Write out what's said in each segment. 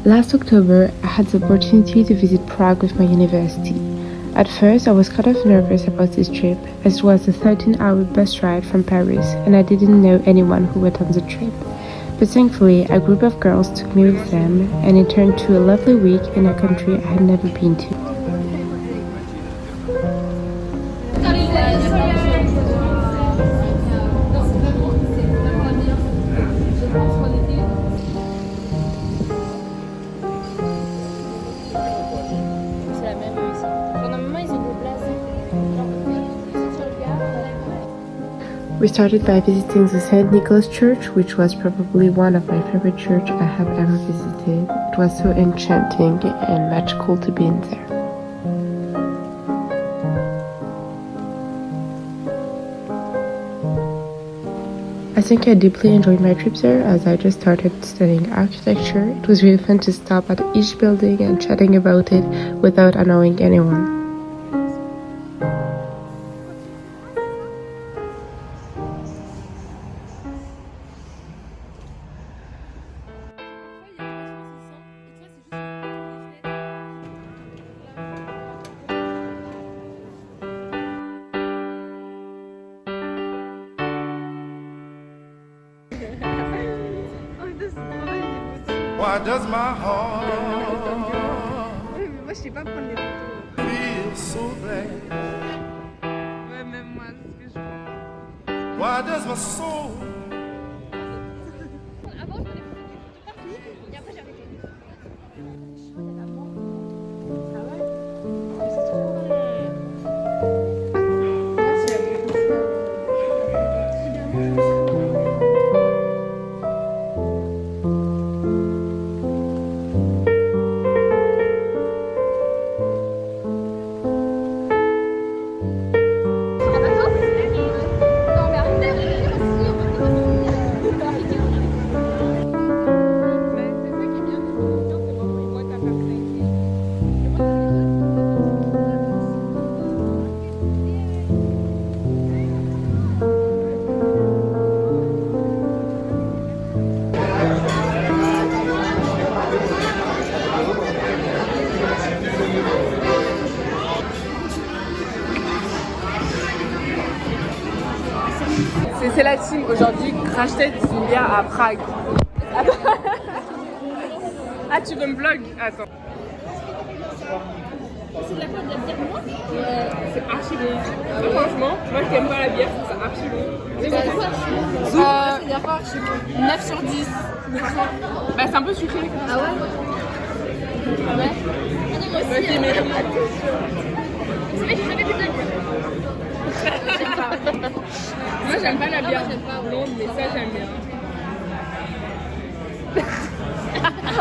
Last October, I had the opportunity to visit Prague with my university. At first, I was kind of nervous about this trip, as it was a 13-hour bus ride from Paris and I didn't know anyone who went on the trip. But thankfully, a group of girls took me with them and it turned to a lovely week in a country I had never been to. We started by visiting the St. Nicholas Church, which was probably one of my favorite churches I have ever visited. It was so enchanting and magical to be in there. I think I deeply enjoyed my trip there as I just started studying architecture. It was really fun to stop at each building and chatting about it without annoying anyone. Why does my heart Moi je sais pas prendre des photos. feel so bad? Ouais, même moi, c'est ce que je pense. Why does my soul Avant, je prenais des photos partout et après j'ai arrêté. C'est la team aujourd'hui, crash test d'une bière à Prague. Ah, tu veux me vlog? Attends. C'est de la quoi, de la bière moi? C'est archi bon. Franchement, moi qui aime pas la bière, c'est archi bon. Mais c'est quoi? C'est bien fort, je sais pas. 9 sur 10. Bah, c'est un peu sucré. Ah ouais? Ah ouais? Ah non, moi aussi. Vas-y, mais... C'est vrai que j'ai jamais bu de la bière. J'aime pas. Moi j'aime pas la bière moi, j'aime pas, ouais. blonde, mais ça j'aime bien.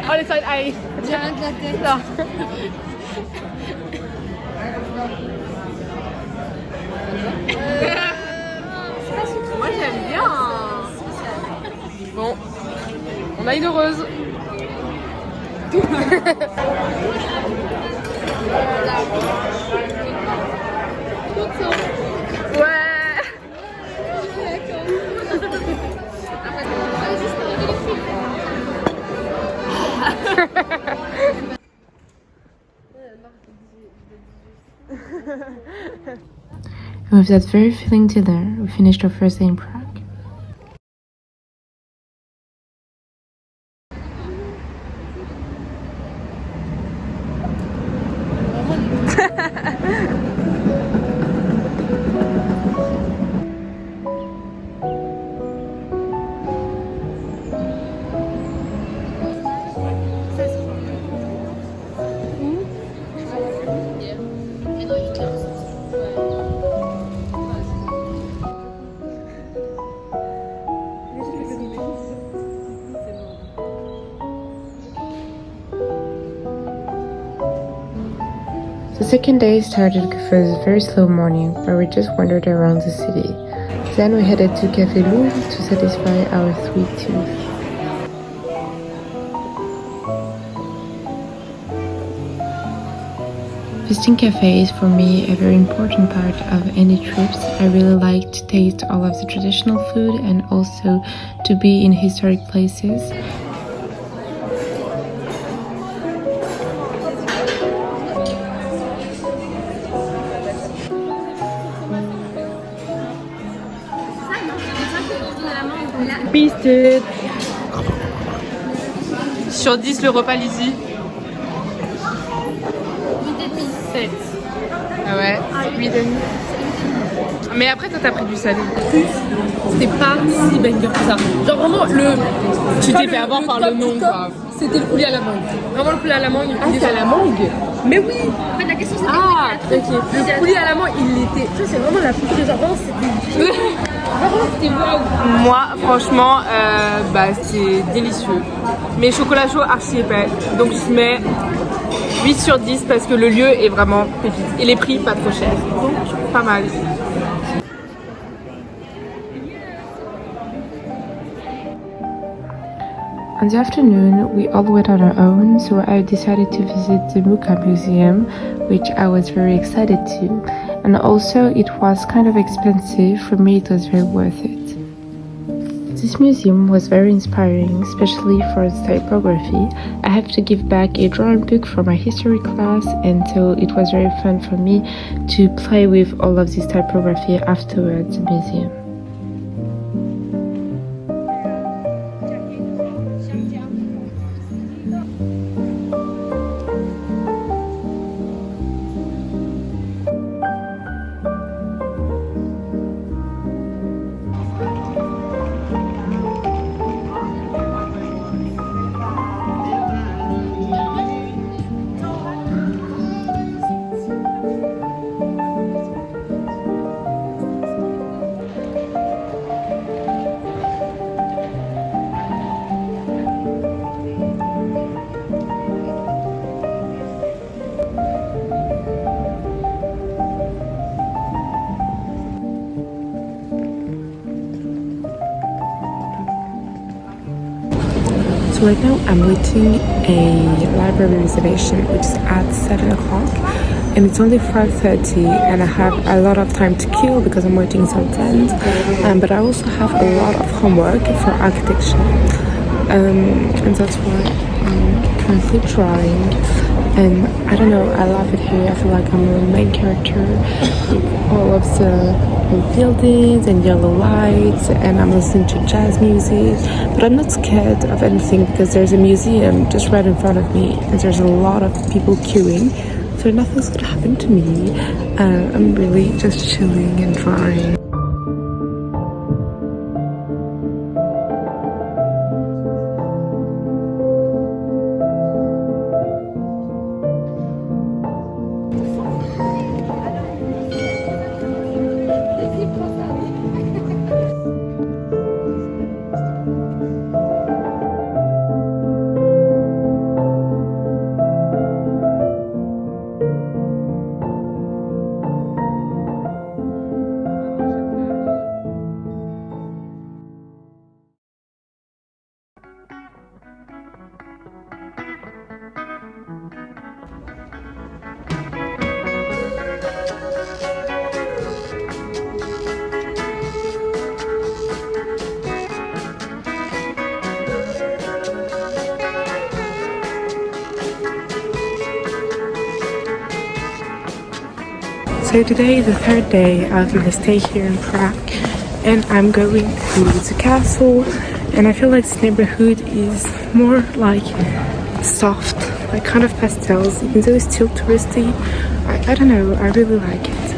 Oh les side eye. J'ai rien de la tête. Non. C'est pas sucré. Moi j'aime bien. Bon, on a une heureuse. Ouais. And with that very filling dinner, we finished our first day in Prague. The second day started with a very slow morning where we just wandered around the city. Then we headed to Café Louvre to satisfy our sweet tooth. Visiting cafes is for me a very important part of any trips. I really like to taste all of the traditional food and also to be in historic places. Piste. Sur 10, le repas Lizzie. 7. Ah ouais, 8,5. Mais après, toi, t'as pris du salé. C'était pas si banger que ça. Genre vraiment, tu t'es fait avoir par le nom, quoi. C'était le poulet à la mangue. Vraiment le poulet à la mangue. Ah, c'est à la mangue? Mais oui. En fait, la question c'était. Ah, ok. Le poulet à la mangue, il était. Ça, c'est vraiment la photo des jardins. C'était. Vraiment, c'était waouh. Moi, franchement, c'est délicieux. Mais chocolat chaud, archi épais. Donc, je mets 8 sur 10 parce que le lieu est vraiment pépite. Et les prix, pas trop chers. Donc, pas mal. On the afternoon, we all went on our own, so I decided to visit the Muka Museum, which I was very excited to. And also, it was kind of expensive. For me, it was very worth it. This museum was very inspiring, especially for its typography. I have to give back a drawing book for my history class, and so it was very fun for me to play with all of this typography afterwards at the museum. So right now I'm waiting a library reservation which is at 7 o'clock and it's only 5:30 and I have a lot of time to kill because I'm waiting some friends, but I also have a lot of homework for architecture, and that's why I'm currently drawing. And I don't know, I love it here. I feel like I'm the main character with all of the buildings and yellow lights, and I'm listening to jazz music, but I'm not scared of anything because there's a museum just right in front of me and there's a lot of people queuing, so nothing's gonna happen to me. I'm really just chilling and drawing. So today is the third day of my stay here in Prague, and I'm going to the castle, and I feel like this neighborhood is more like soft, like kind of pastels, even though it's still touristy. I don't know, I really like it.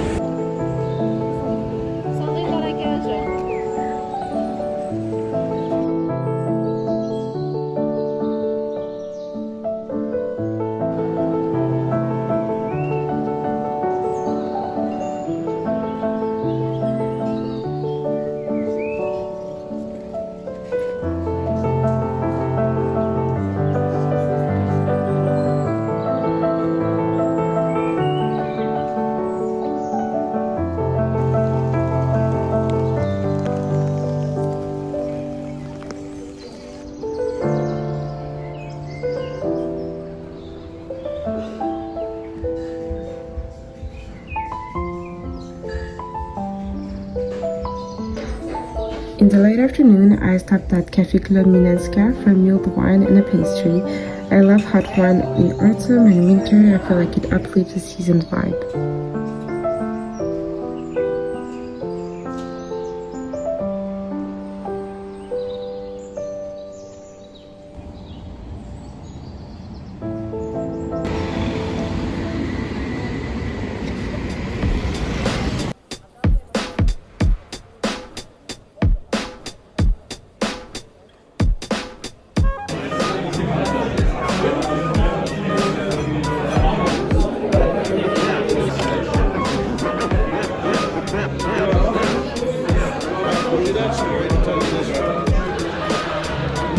In the late afternoon, I stopped at Cafe Club Minenska for mulled wine and a pastry. I love hot wine in autumn and winter. I feel like it uplifts the season vibe.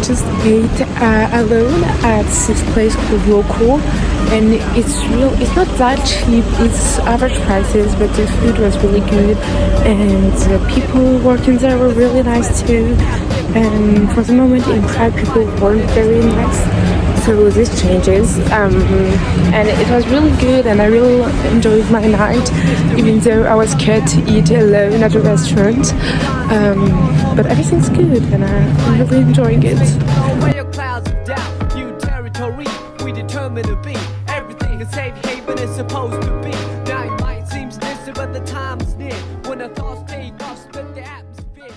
Just ate alone at this place called Local, and it's not that cheap, it's average prices, but the food was really good and the people working there were really nice too. And for the moment in Prague people weren't very nice, so this changes, and it was really good and I really enjoyed my night, even though I was scared to eat alone at a restaurant, but everything's good and I'm really enjoying it. Clouds of doubt, new territory, we determined to be. Everything is safe haven is supposed to be. Now it might seem distant, but the time is near when the thoughts take off, split the atmosphere.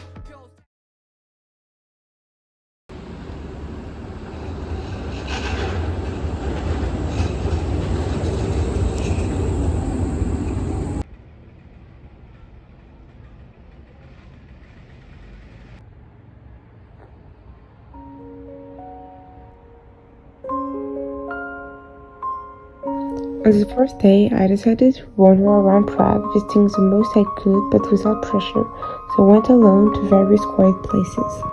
On the fourth day, I decided to wander around Prague, visiting the most I could, but without pressure, so I went alone to various quiet places.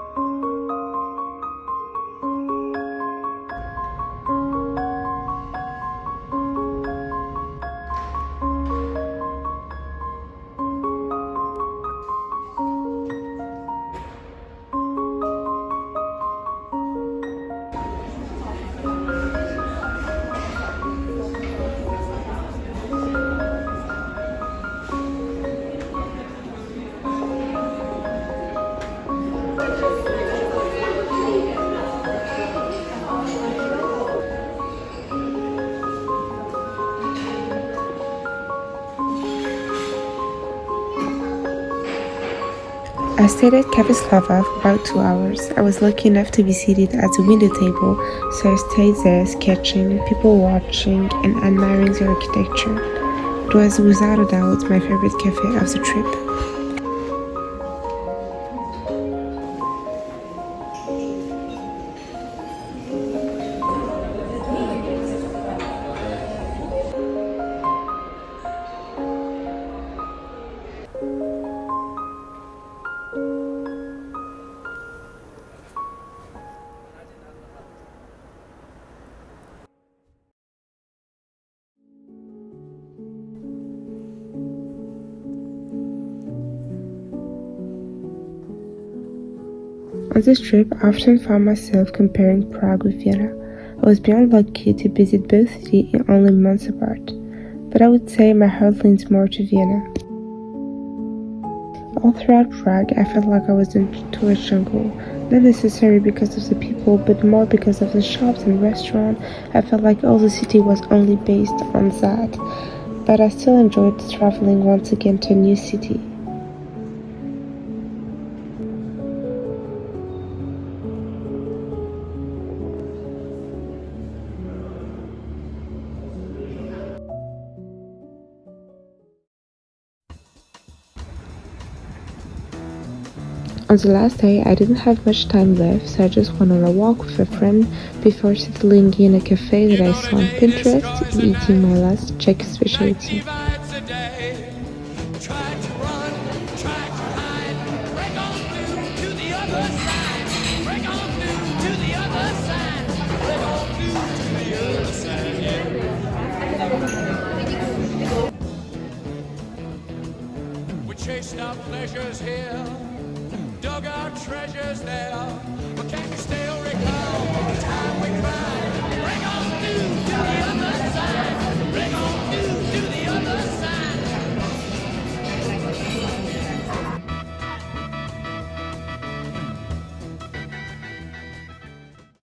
I stayed at Cafe Slava for about 2 hours. I was lucky enough to be seated at the window table, so I stayed there sketching, people watching, and admiring the architecture. It was without a doubt my favorite cafe of the trip. On this trip, I often found myself comparing Prague with Vienna. I was beyond lucky to visit both cities in only months apart, but I would say my heart leans more to Vienna. All throughout Prague, I felt like I was in a tourist jungle, not necessarily because of the people, but more because of the shops and restaurants. I felt like all the city was only based on that, but I still enjoyed traveling once again to a new city. On the last day, I didn't have much time left, so I just went on a walk with a friend before settling in a cafe that I saw on Pinterest and eating my last Czech specialty. We chased our pleasures here, dug our treasures there.